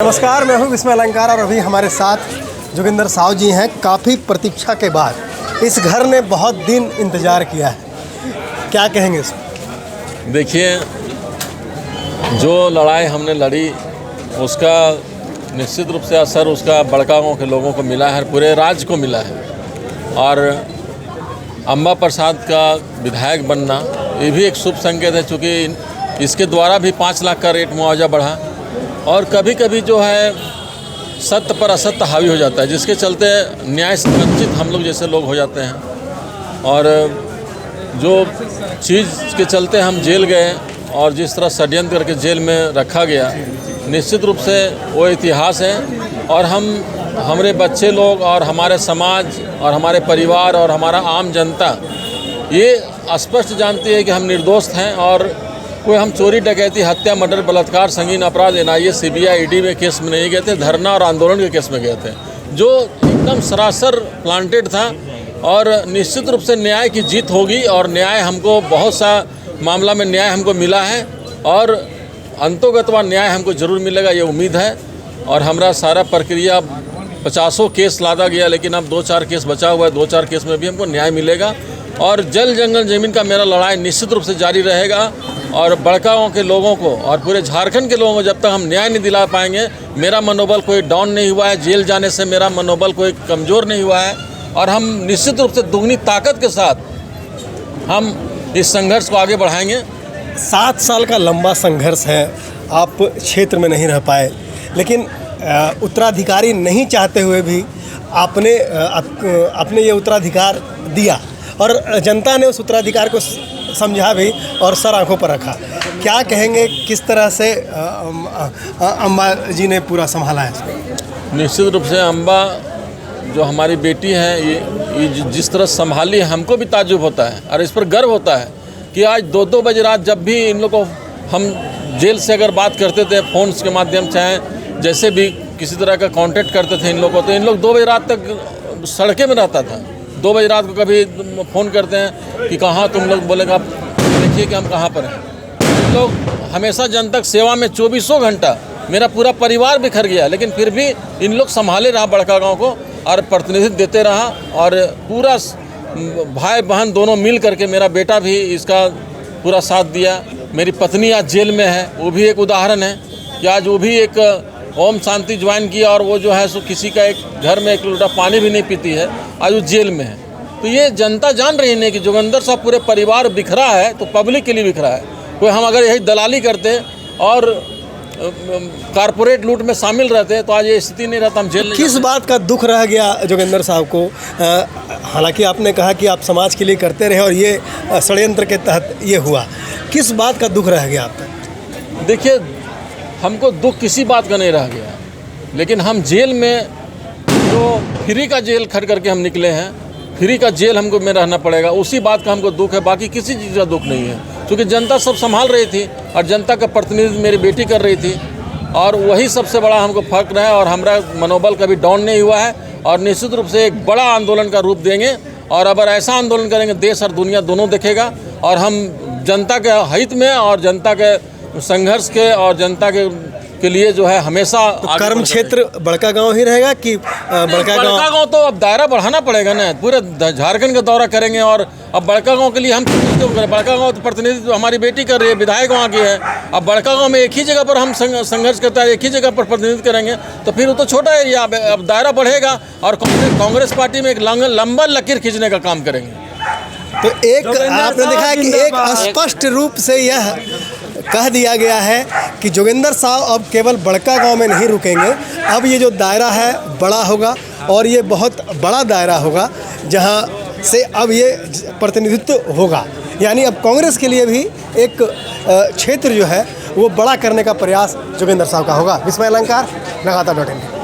नमस्कार, मैं हूं विस्मय अलंकार और अभी हमारे साथ जोगिंदर साहू जी हैं। काफ़ी प्रतीक्षा के बाद इस घर ने बहुत दिन इंतज़ार किया है, क्या कहेंगे इसमें? देखिए, जो लड़ाई हमने लड़ी उसका निश्चित रूप से असर उसका बड़का गाँव के लोगों को मिला है, पूरे राज्य को मिला है। और अम्बा प्रसाद का विधायक बनना ये भी एक शुभ संकेत है, चूँकि इसके द्वारा भी 5 लाख का रेट मुआवजा बढ़ा। और कभी कभी जो है सत्य पर असत्य हावी हो जाता है, जिसके चलते न्याय से वंचित हम लोग जैसे लोग हो जाते हैं। और जो चीज़ के चलते हम जेल गए और जिस तरह षड्यंत्र करके जेल में रखा गया, निश्चित रूप से वो इतिहास है। और हमारे बच्चे लोग और हमारे समाज और हमारे परिवार और हमारा आम जनता ये स्पष्ट जानती है कि हम निर्दोष हैं और कोई हम चोरी डकैती हत्या मर्डर बलात्कार संगीन अपराध NIA CBI ED में केस में नहीं गए थे, धरना और आंदोलन के केस में गए थे, जो एकदम सरासर प्लांटेड था। और निश्चित रूप से न्याय की जीत होगी और न्याय हमको बहुत सा मामला में न्याय हमको मिला है और अंतोगतवा न्याय हमको ज़रूर मिलेगा, ये उम्मीद है। और हमारा सारा प्रक्रिया 50 केस लादा गया, लेकिन अब 2-4 केस बचा हुआ है, 2-4 केस में भी हमको न्याय मिलेगा। और जल जंगल ज़मीन का मेरा लड़ाई निश्चित रूप से जारी रहेगा। और बड़का गाँव के लोगों को और पूरे झारखंड के लोगों को जब तक हम न्याय नहीं दिला पाएंगे, मेरा मनोबल कोई डाउन नहीं हुआ है, जेल जाने से मेरा मनोबल कोई कमज़ोर नहीं हुआ है। और हम निश्चित रूप से दुगनी ताकत के साथ हम इस संघर्ष को आगे बढ़ाएंगे। 7 साल का लंबा संघर्ष है, आप क्षेत्र में नहीं रह पाए, लेकिन उत्तराधिकारी नहीं चाहते हुए भी आपने ये उत्तराधिकार दिया और जनता ने उस उत्तराधिकार को समझा भी और सर आंखों पर रखा। क्या कहेंगे, किस तरह से अम्बा जी ने पूरा संभाला है इसको? निश्चित रूप से अम्बा जो हमारी बेटी है, ये जिस तरह संभाली है, हमको भी ताज्जुब होता है और इस पर गर्व होता है कि आज 2-2 बजे रात जब भी इन लोगों को हम जेल से अगर बात करते थे फ़ोन के माध्यम, चाहे जैसे भी किसी तरह का कांटेक्ट करते थे इन लोगों को, तो इन लोग 2 बजे रात तक सड़के में रहता था। 2 बजे रात को कभी फ़ोन करते हैं कि कहाँ तुम लोग, बोलेगा आप देखिए कि हम कहाँ पर हैं। इन लोग हमेशा जनता सेवा में 24 घंटा, मेरा पूरा परिवार बिखर गया, लेकिन फिर भी इन लोग संभाले रहा बड़का गांव को और प्रतिनिधित्व देते रहा। और पूरा भाई बहन दोनों मिल करके, मेरा बेटा भी इसका पूरा साथ दिया। मेरी पत्नी आज जेल में है, वो भी एक उदाहरण है कि आज वो भी एक ओम शांति ज्वाइन किया और वो जो है सो किसी का एक घर में 1 लोटा पानी भी नहीं पीती है, आज वो जेल में है। तो ये जनता जान रही है कि जोगिंदर साहब पूरे परिवार बिखरा है तो पब्लिक के लिए बिखरा है। कोई हम अगर यही दलाली करते और कारपोरेट लूट में शामिल रहते तो आज ये स्थिति नहीं रहता, हम जेल नहीं। किस बात का दुख रह गया जोगिंदर साहब को? हालांकि आपने कहा कि आप समाज के लिए करते रहे और ये षड्यंत्र के तहत ये हुआ, किस बात का दुख रह गया आपका? देखिए, हमको दुख किसी बात का नहीं रह गया, लेकिन हम जेल में जो फ्री का जेल खट करके हम निकले हैं, फ्री का जेल हमको में रहना पड़ेगा, उसी बात का हमको दुख है, बाकी किसी चीज़ का दुख नहीं है। क्योंकि जनता सब संभाल रही थी और जनता का प्रतिनिधित्व मेरी बेटी कर रही थी और वही सबसे बड़ा हमको फर्क है। और हमारा मनोबल कभी डाउन नहीं हुआ है और निश्चित रूप से एक बड़ा आंदोलन का रूप देंगे। और अगर ऐसा आंदोलन करेंगे, देश और दुनिया दोनों देखेगा। और हम जनता के हित में और जनता के संघर्ष के और जनता के लिए जो है हमेशा तो कर्म क्षेत्र बड़का गांव ही रहेगा कि बड़का गांव तो अब दायरा बढ़ाना पड़ेगा ना, पूरे झारखंड का दौरा करेंगे। और अब बड़का गांव के लिए हम क्यों करें? बड़का गांव तो प्रतिनिधित्व हमारी बेटी कर रही है, विधायक वहाँ की है। अब बड़का गांव में एक ही जगह पर हम संघर्ष करता है, एक ही जगह पर प्रतिनिधित्व करेंगे, तो फिर वो तो छोटा एरिया, अब दायरा बढ़ेगा और कांग्रेस पार्टी में एक लंबा लकीर खींचने का काम करेंगे। तो एक आपने देखा है कि एक स्पष्ट रूप से यह कह दिया गया है कि जोगिंदर साहब अब केवल बड़का गांव में नहीं रुकेंगे, अब ये जो दायरा है बड़ा होगा और ये बहुत बड़ा दायरा होगा जहां से अब ये प्रतिनिधित्व होगा। यानी अब कांग्रेस के लिए भी एक क्षेत्र जो है वो बड़ा करने का प्रयास जोगिंदर साहब का होगा। विस्मय अलंकार, लगातार.in।